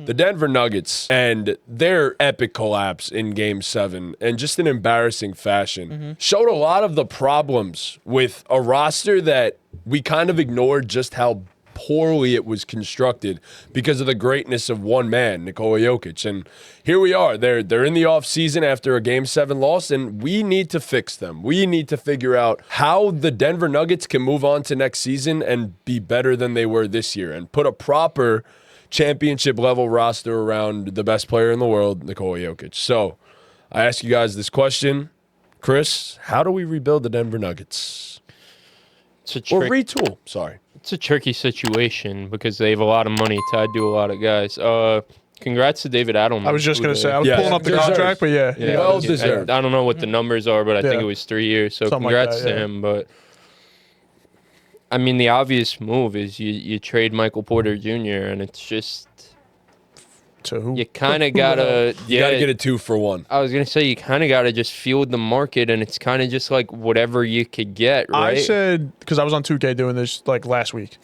The Denver Nuggets and their epic collapse in Game 7 and just an embarrassing fashion showed a lot of the problems with a roster that we kind of ignored just how poorly it was constructed because of the greatness of one man, Nikola Jokic. And here we are. They're in the offseason after a Game 7 loss, and we need to fix them. We need to figure out how the Denver Nuggets can move on to next season and be better than they were this year and put a proper championship level roster around the best player in the world, Nikola Jokic. So I ask you guys this question. Chris, how do we rebuild the Denver Nuggets? Or retool, sorry. It's a tricky situation because they have a lot of money tied to a lot of guys. Congrats to David Adelman. I was just going to say, I was pulling up the contract, but yeah. Well deserved. I don't know what the numbers are, but I think it was 3 years. So Something congrats like that, to him. But I mean, the obvious move is you trade Michael Porter Jr. and it's just To who? you kind of gotta You got to get a 2-for-1. I was gonna say you kind of gotta just field the market, and it's kind of just like whatever you could get, right? I said, because I was on 2K doing this like last week.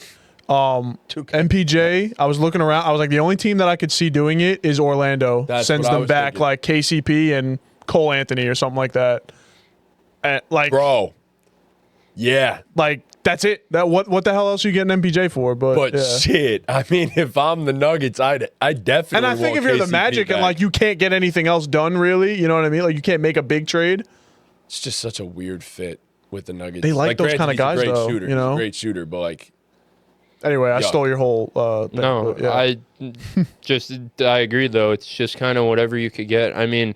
MPJ, I was looking around. I was like, the only team that I could see doing it is Orlando. That's Sends what I them was back thinking. like KCP and Cole Anthony or something like that. And like, Bro. Yeah. like that's it. That what the hell else are you getting MPJ for? But yeah. Shit, I mean, if I'm the Nuggets, I definitely And I think want if you're the KCP Magic and back. like you can't get anything else done, really, you know what I mean? Like you can't make a big trade. It's just such a weird fit with the Nuggets. They like those granted, kinda he's a guys, great though, shooter. you know? He's a great shooter, but like, Anyway, I Yuck. stole your whole thing, No, but yeah. I agree though. It's just kind of whatever you could get. I mean,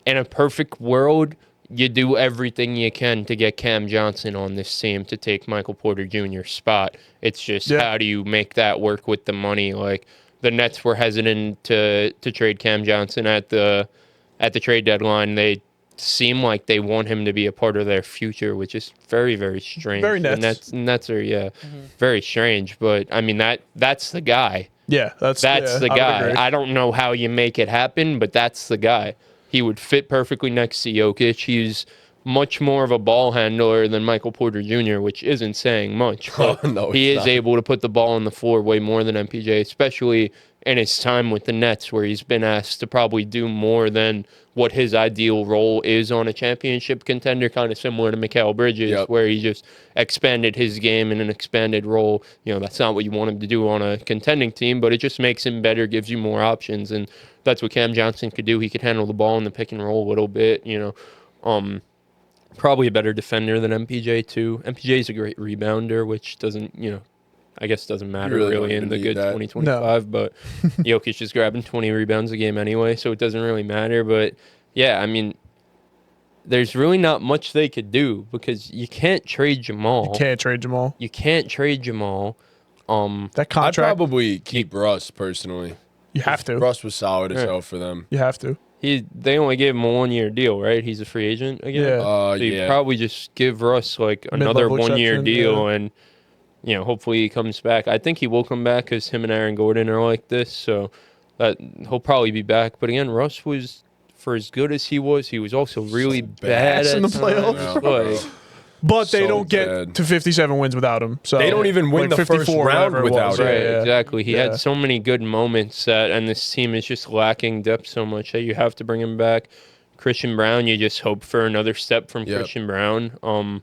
in a perfect world, you do everything you can to get Cam Johnson on this team to take Michael Porter Jr.'s spot. It's just how do you make that work with the money? Like the Nets were hesitant to trade Cam Johnson at the trade deadline. They seem like they want him to be a part of their future, which is very, very strange. Very The Nets. Nets are very strange. But I mean that's the guy. Yeah, that's The I would guy. agree. I don't know how you make it happen, but that's the guy. He would fit perfectly next to Jokic. He's much more of a ball handler than Michael Porter Jr., which isn't saying much. But No, he it's is not. able to put the ball on the floor way more than MPJ, especially in his time with the Nets, where he's been asked to probably do more than what his ideal role is on a championship contender, kind of similar to Mikal Bridges, where he just expanded his game in an expanded role. You know, that's not what you want him to do on a contending team, but it just makes him better, gives you more options, and that's what Cam Johnson could do. He could handle the ball in the pick and roll a little bit, you know. Probably a better defender than MPJ too. MPJ is a great rebounder, which doesn't, you know, I guess doesn't matter really really don't in the need good that. 2025, but Jokic is grabbing 20 rebounds a game anyway, so it doesn't really matter. But yeah, I mean, there's really not much they could do because you can't trade Jamal. You can't trade Jamal. You can't trade Jamal. That I'd contract, probably keep Russ personally. you have to. Russ was solid as hell for them. You have to. They only gave him a 1-year deal, right? He's a free agent again. Yeah. So you probably just give Russ like another Mid-level 1-year exception, deal, yeah. and you know, hopefully he comes back. I think he will come back because him and Aaron Gordon are like this, so that he'll probably be back. But again, Russ was, for as good as he was also really bad ass at in the times. playoffs. Like, But they So don't get bad. to 57 wins without him. So They don't even win like the first 54, round whatever it without was. him. right, Yeah, yeah. exactly. He Yeah. had so many good moments and this team is just lacking depth so much that you have to bring him back. Christian Brown, you just hope for another step from Christian Brown.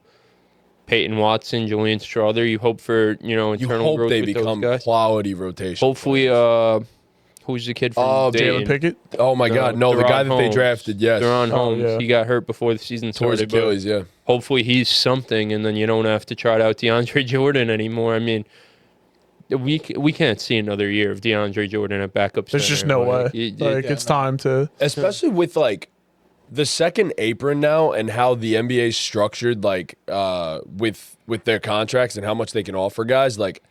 Peyton Watson, Julian Strother, you hope for, you know, You internal hope growth they with become those guys. quality rotation. Hopefully, who's the kid from Dayton? Jalen Pickett. Oh my God, no, the Deron guy that they Holmes. drafted, yes. Deron Holmes. yeah. He got hurt before the season Tore his started. but Achilles, yeah. hopefully he's something, and then you don't have to trot out DeAndre Jordan anymore. I mean, we can't see another year of DeAndre Jordan at backup There's center. just no way. Like, Like it's time to. Especially with like the second apron now and how the NBA is structured, like with their contracts and how much they can offer guys. Like,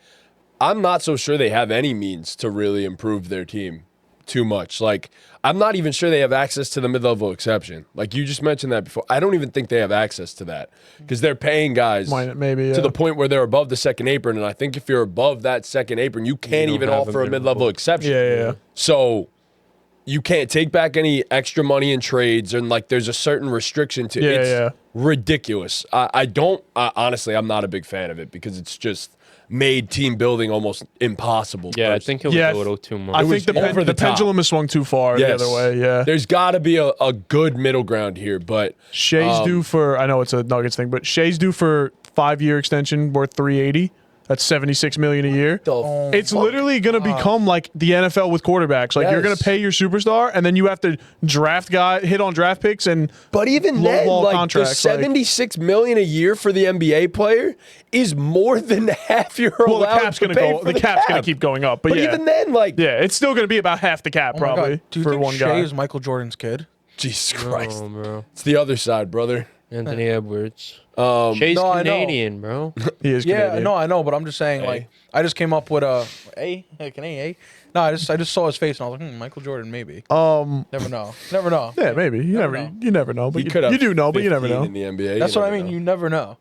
I'm not so sure they have any means to really improve their team too much. Like, I'm not even sure they have access to the mid-level exception. Like you just mentioned that before. I don't even think they have access to that because they're paying guys Maybe to the point where they're above the second apron. And I think if you're above that second apron, you can't don't even have a offer a mid-level. mid-level exception. Yeah. So you can't take back any extra money in trades, and like there's a certain restriction to it. It's ridiculous. I honestly, I'm not a big fan of it because it's just made team building almost impossible. Yeah, I personally. think it was a little too much. I think over the top. pendulum has swung too far Yes. the other way. Yeah. There's got to be a good middle ground here, but Shea's due for, I know it's a Nuggets thing, but Shea's due for 5-year extension worth $380. That's $76 million a year. It's literally going to become like the NFL with quarterbacks. Like you're going to pay your superstar, and then you have to hit on draft picks, and But even then, lowball like the contracts, like- $76 million a year for the NBA player is more than half you're well, the allowed cap's to going to pay go. for The cap's going to keep going up. But yeah, even then, like, yeah, it's still going to be about half the cap Oh my probably God. Do you for think one Shea guy. is Michael Jordan's kid? Jesus Christ, Oh, bro. it's the other side, brother. Anthony Edwards. No, Shea's I know. Canadian, bro. He is Yeah, Canadian. no, I know, but I'm just saying, Hey. like, I just came up with no, I just saw his face and I was like, Michael Jordan, maybe. Never know. Never know. Yeah, maybe. You know. never know. But He could have you do know, but you never 15 know. in the NBA. That's you what I never mean. know. You never know.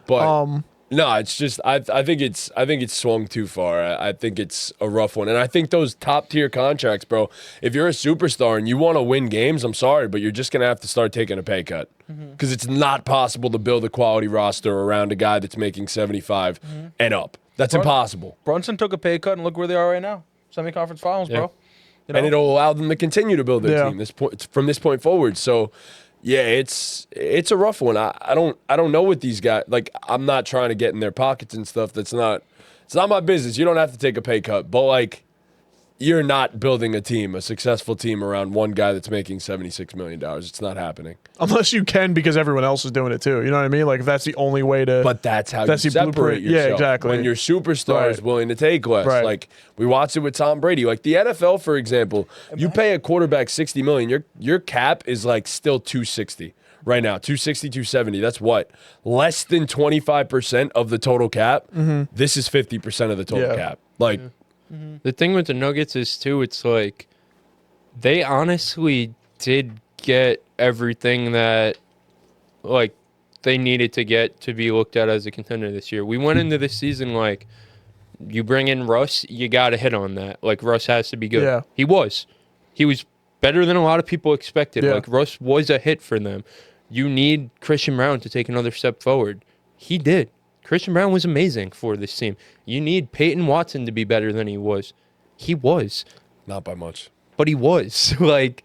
But no, it's just I think it's swung too far. I think it's a rough one, and I think those top tier contracts, bro. If you're a superstar and you want to win games, I'm sorry, but you're just gonna have to start taking a pay cut because it's not possible to build a quality roster around a guy that's making 75 and up. That's impossible, Brunson took a pay cut and look where they are right now. Semi-conference finals, bro. You know? and it'll allow them to continue to build their Yeah. team from this point forward. So. Yeah, it's a rough one. I don't know what these guys like. I'm not trying to get in their pockets and stuff. It's not my business. You don't have to take a pay cut, but like, you're not building a successful team around one guy that's making $76 million. It's not happening. Unless you can, because everyone else is doing it too. You know what I mean? Like if that's the only way to. But that's how That's you the separate blueprint. Yeah, yourself. exactly. When your superstar is Right. willing to take less. Right. Like we watched it with Tom Brady. Like the NFL, for example, you pay a quarterback $60 million. Your cap is like still $260 right now. $260, $270. That's what? Less than 25% of the total cap. This is 50% of the total Yeah. cap. Like The thing with the Nuggets is, too, it's like they honestly did get everything that, like, they needed to get to be looked at as a contender this year. We went into this season like, you bring in Russ, you got to hit on that. Like, Russ has to be good. Yeah. He was better than a lot of people expected. Yeah. Like, Russ was a hit for them. You need Christian Brown to take another step forward. He did. Christian Brown was amazing for this team. You need Peyton Watson to be better than he was. He was. not by much. But he was. Like,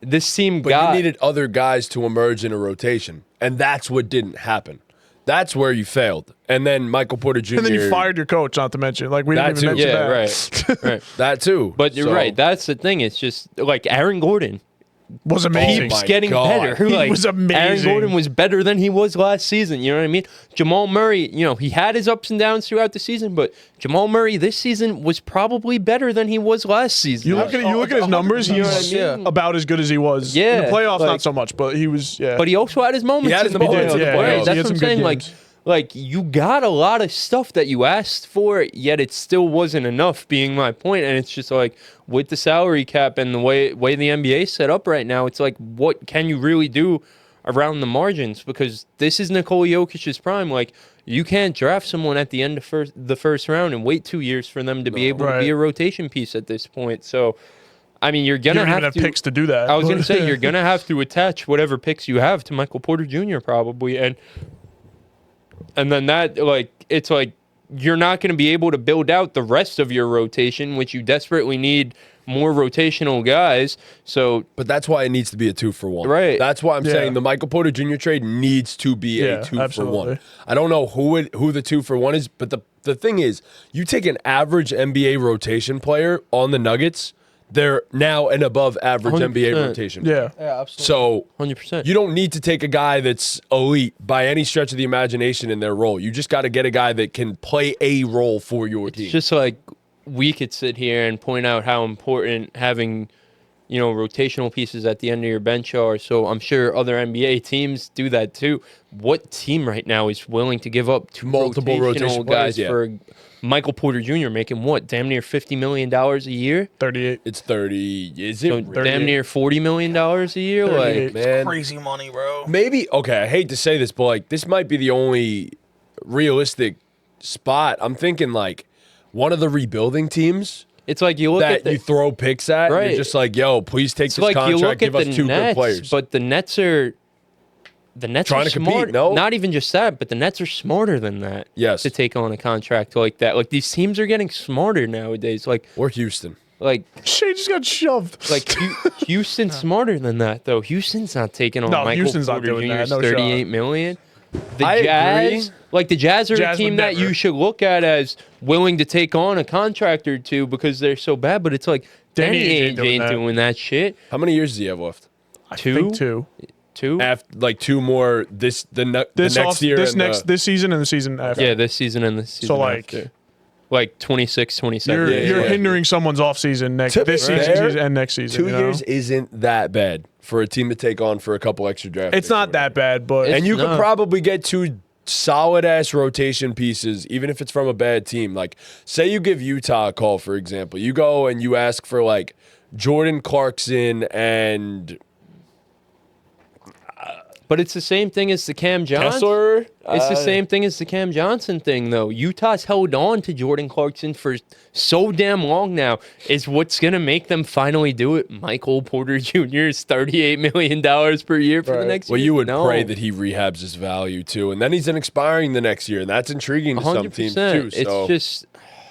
this team But got... you needed other guys to emerge in a rotation. And that's what didn't happen. That's where you failed. And then Michael Porter Jr. and then you fired your coach, not to mention. Like we didn't That even too. mention Yeah, that. right. Right. that too. But you're So- right. That's the thing. It's just, like, Aaron Gordon Was amazing. my keeps getting God. better. He Like, was amazing. Aaron Gordon was better than he was last season. You know what I mean? Jamal Murray, he had his ups and downs throughout the season, but Jamal Murray this season was probably better than he was last season. You look at his numbers. You know He's what I mean? about as good as he was. Yeah, in the playoffs, like- not so much, but he was. Yeah, But he also had his moments He had in his the moments playoffs. in the Yeah, playoffs. he Right? had That's some what I'm good saying. games. Like you got a lot of stuff that you asked for, yet it still wasn't enough. Being my point, and it's just like with the salary cap and the way the NBA is set up right now, it's like what can you really do around the margins? Because this is Nikola Jokic's prime. Like you can't draft someone at the end of the first round and wait 2 years for them to be able to Right. be a rotation piece at this point. So, I mean, you're you gonna don't even have have to. picks to do that. I was gonna say you're gonna have to attach whatever picks you have to Michael Porter Jr. probably, and then that it's like you're not going to be able to build out the rest of your rotation, which you desperately need more rotational guys. So But that's why it needs to be a 2-for-1. Right. That's why I'm Yeah. saying the Michael Porter Jr. trade needs to be Yeah, a 2-for-1. absolutely. I don't know who the 2-for-1 is, but the thing is, you take an average NBA rotation player on the Nuggets, they're now an above average 100%. NBA rotation. yeah, Yeah, absolutely. So 100%. you don't need to take a guy that's elite by any stretch of the imagination in their role. You just got to get a guy that can play a role for your team. It's just like we could sit here and point out how important having, rotational pieces at the end of your bench are. So I'm sure other NBA teams do that too. What team right now is willing to give up two Multiple rotation rotational players, guys yeah. for Michael Porter Jr. making what? Damn near $50 million a year? 38. It's 30. Is it So really? damn near $40 million a year? 38. Like, Man, Crazy money, bro. maybe, okay, I hate to say this, but like this might be the only realistic spot. I'm thinking like one of the rebuilding teams it's like you look at that you throw picks at. And Right. you're just like, yo, please take it's this like you contract. look at Give us the two good Nets, players. but the Nets are the Nets Trying are to compete, smart. no? Not even just that, but the Nets are smarter than that. Yes. To take on a contract like that. Like, these teams are getting smarter nowadays. Or Houston. Shea just got shoved. Houston's smarter than that, though. Houston's not taking on No, Michael Houston's not Porter doing that. Jr.'s No $38 shot. million. The I Jazz, agree. the Jazz are a Jazz team would that never. you should look at as willing to take on a contract or two because they're so bad. But it's like Danny Ainge ain't doing that shit. How many years does he have left? I think two. Two? After two more the next year. This season and the season after. Yeah, this season and the season So, after. 26, 27. You're yeah. hindering someone's off season To be this fair, season and next season. 2 years isn't that bad for a team to take on for a couple extra draft. It's picks or not that whatever. bad, but And you could not. probably get 2 solid ass rotation pieces, even if it's from a bad team. Like, say you give Utah a call, for example. You go and you ask for Jordan Clarkson and But it's the same thing as the Cam Johnson. Kessler. It's the same thing as the Cam Johnson thing, though. Utah's held on to Jordan Clarkson for so damn long now. Is what's going to make them finally do it Michael Porter Jr.'s $38 million per year for the next Well, year? you would No. pray that he rehabs his value too, and then he's an expiring the next year, and that's intriguing to some teams too. 100%. So It's just...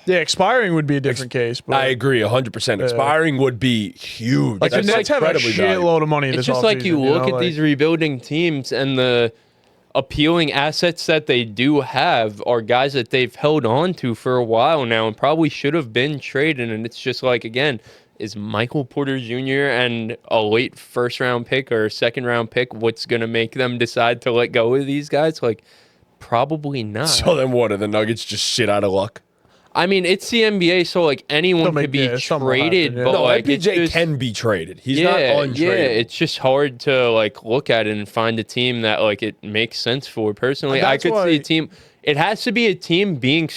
yeah, expiring would be a different case. But I agree 100%. Expiring would be huge. Like the That's Nets have a incredibly valuable. shitload of money It's this just like offseason, you look know, at these rebuilding teams and the appealing assets that they do have are guys that they've held on to for a while now and probably should have been traded. And it's just like, again, is Michael Porter Jr. and a late first round pick or second round pick what's going to make them decide to let go of these guys? Probably not. So then what? Are the Nuggets just shit out of luck? I mean, it's the NBA, so anyone could be something will traded, happen, yeah. but No, it's MPJ just- can be traded. He's not untradeable. Yeah, it's just hard to look at it and find a team that it makes sense for. Personally, I That's could why- see a team. It has to be a team being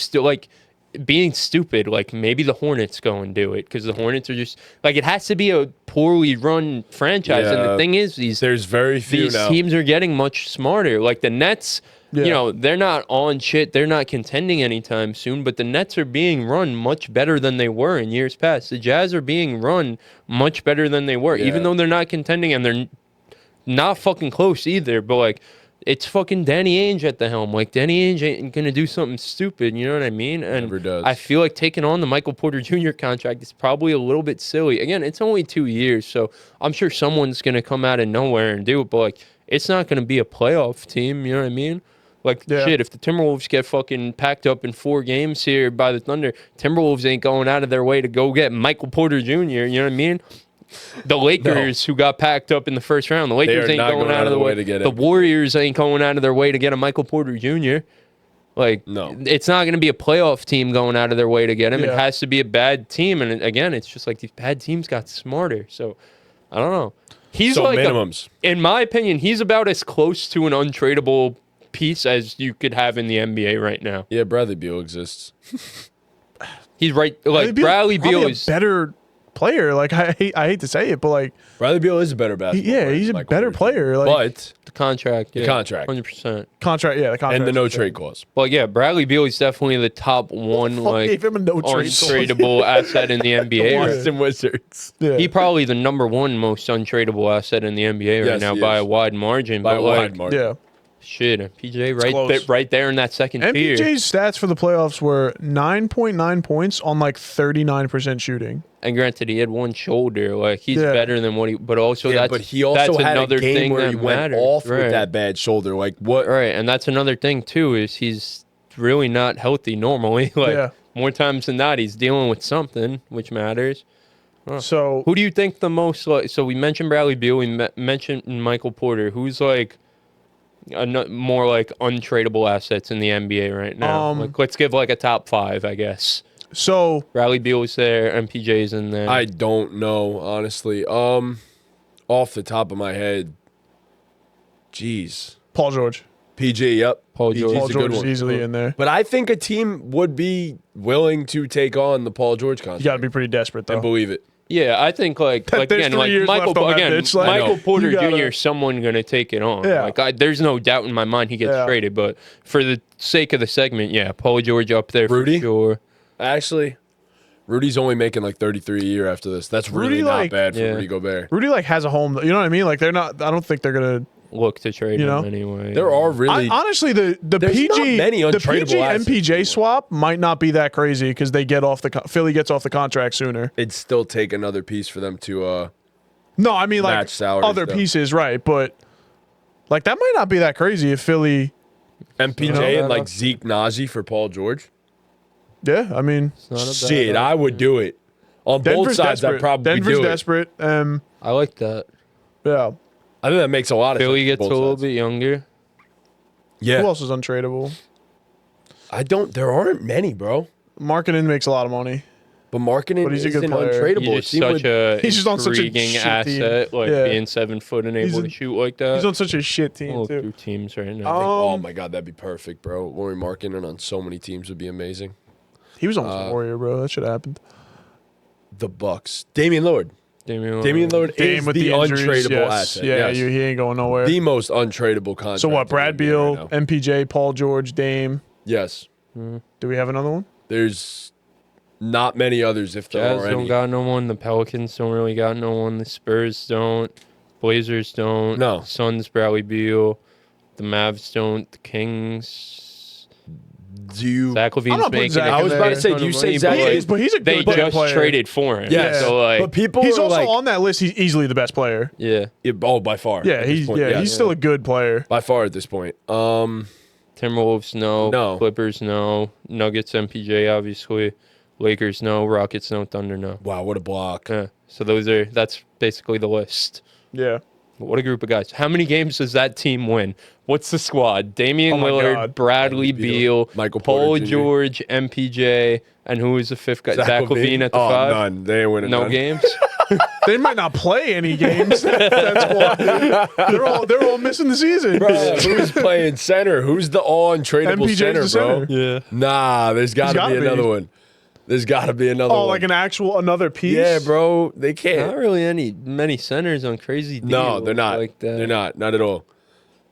being stupid. Maybe the Hornets go and do it because the Hornets are just it has to be a poorly run franchise. And Yeah. the thing is, There's very few these now. teams are getting much smarter. Like the Nets, Yeah. they're not on shit. They're not contending anytime soon, but the Nets are being run much better than they were in years past. The Jazz are being run much better than they were, Yeah. even though they're not contending and they're not fucking close either. But it's fucking Danny Ainge at the helm. Danny Ainge ain't gonna do something stupid. You know what I mean? And Never does. I feel like taking on the Michael Porter Jr. contract is probably a little bit silly. Again, it's only 2 years, so I'm sure someone's gonna come out of nowhere and do it. But it's not gonna be a playoff team. You know what I mean? Yeah. Shit, if the Timberwolves get fucking packed up in 4 games here by the Thunder, Timberwolves ain't going out of their way to go get Michael Porter Jr. You know what I mean? The Lakers, who got packed up in the first round, the Lakers are ain't not going out of the way to get The it. Warriors ain't going out of their way to get a Michael Porter Jr. No. It's not going to be a playoff team going out of their way to get him. It Yeah. has to be a bad team. And again, it's just these bad teams got smarter. So, I don't know. He's So like, minimums. in my opinion, he's about as close to an untradeable piece as you could have in the NBA right now. Yeah, Bradley Beal exists. He's right. Bradley Beal probably is a better player. I hate to say it, but Bradley Beal is a better basketball player. he's a than Michael better Porter player. Jr. Like But the contract. Yeah, contract. 100%. contract, the contract, and the no trade clause. But yeah, Bradley Beal is definitely the top one gave him a no trade clause. untradeable asset in the NBA. right? Washington Wizards. Yeah. He probably the number one most untradeable asset in the NBA right Yes, now he by is. a wide margin. By but a wide margin. Yeah. shit, PJ close. right there in that second tier. MPJ's stats for the playoffs were 9.9 points on 39% shooting. And granted, he had one shoulder. He's Yeah. better than what he. But also, Yeah, that's but he also that's had a another game thing where that he went matters. off right. with that bad shoulder. What? Right, and that's another thing too. Is he's really not healthy normally. Yeah. More times than not, he's dealing with something, which matters. So Who do you think the most? So we mentioned Bradley Beal. We mentioned Michael Porter. Who's more untradeable assets in the NBA right now? Let's give a top 5, I guess. So Bradley Beal is there, MPJ's in there. I don't know, honestly. Off the top of my head, jeez. Paul George. PG, yep. Paul PG 's George. Paul a good George is one. easily in there. But I think a team would be willing to take on the Paul George contract. You got to be pretty desperate, though. and believe it. Yeah, I think There's 3 years Michael left on that again, bitch, Michael Porter you gotta- Jr. Someone gonna take it on. Yeah. There's no doubt in my mind he gets Yeah. traded. But for the sake of the segment, yeah, Paul George up there Rudy? for sure. Actually, Rudy's only making 33 a year after this. That's really Rudy, not bad for Yeah. Rudy Gobert. Rudy has a home. You know what I mean? They're not. I don't think they're gonna. look to trade him anyway. There are really honestly the PG not many the untradeable PG assets MPJ anymore. swap might not be that crazy because they get off the Philly gets off the contract sooner. it'd still take another piece for them to No, I mean like match salaries, other though. pieces, right? But like that might not be that crazy if Philly. MPJ and like Zeke Najee for Paul George. Yeah, I mean It's not a bad Shit, I would do it. On both Denver's sides, desperate. I'd probably Denver's do it. desperate. I like that. Yeah. I think that makes a lot of Philly sense. gets a for both little sides. bit younger. Yeah, Who else is untradeable? there aren't many, bro. Marketing makes a lot of money. But marketing But he's a good isn't player. untradeable. He's It just seemed such with- a He's just on such a intriguing shit asset, team. like Yeah. being 7 foot and He's able a- to shoot like that. He's on such a shit team We'll too. through teams right I now. think, oh my god, that'd be perfect, bro. Laurie Markkinen on so many teams would be amazing. He was almost a Warrior, bro. That should have happened. The Bucks. Damian Lillard. Damian Lillard Dame is with the injuries, untradeable yes. asset. Yeah, yes. he ain't going nowhere. The most untradeable contract. So what? in Brad the NBA Beal, right now. MPJ, Paul George, Dame. Yes. Do we have another one? There's not many others if there Jazz are don't any. got no one. The Pelicans don't really got no one. The Spurs don't. Blazers don't. No. Suns, Bradley Beal. The Mavs don't. The Kings. Do you? Zach LaVine's not putting making. Zach a I was about to ton say, of do you money, say but, Zach like, is- But he's a they good just player. traded for him. Yes. So like, But people He's are also like, on that list. He's easily the best player. yeah. oh, by far. Yeah, at this he's point, yeah, yes. he's still a good player. By far at this point. Timberwolves, no. No. Clippers, no. Nuggets, MPJ, obviously. Lakers, no. Rockets, no. Thunder, no. Wow, what a block. Yeah. So that's basically the list. Yeah. What a group of guys. How many games does that team win? What's the squad? Damian Oh my Lillard, God. Bradley Beal, Michael Paul Porter Jr. George, MPJ, and who is the fifth guy? Zach LaVine at the oh, 5? None. They ain't winning No none. games? They might not play any games. That's why they're all missing the season. Bro, who's playing center? Who's the all untradeable MPJ's center, the bro? center. Yeah. Nah, there's got to gotta be be. another one. There's got to be another Oh, one. like another piece. Yeah, bro. They can't. Not really many centers on crazy deals. No, they're not. Like that. They're not. Not at all.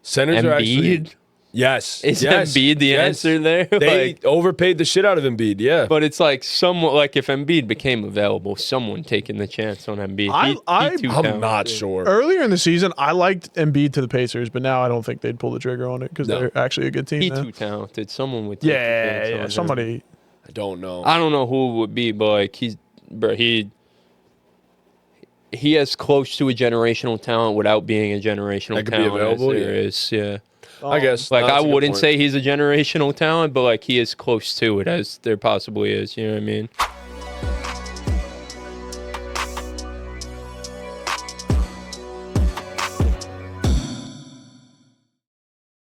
Centers are actually. Embiid? Yes. Is yes, Embiid the yes. answer there? They Like, overpaid the shit out of Embiid. Yeah. but it's like somewhat like if Embiid became available, someone taking the chance on Embiid. I'm too I'm talented. not sure. Earlier in the season, I liked Embiid to the Pacers, but now I don't think they'd pull the trigger on it because No. they're actually a good team. He now. too talented. Someone would take the Yeah, chance on yeah. him. Somebody. I don't know. I don't know who it would be, but like he has close to a generational talent without being a generational That could be talent. available, As there yeah. is, yeah. I guess. Like That's I a good wouldn't point. say he's a generational talent, but like he is close to it as there possibly is. You know what I mean?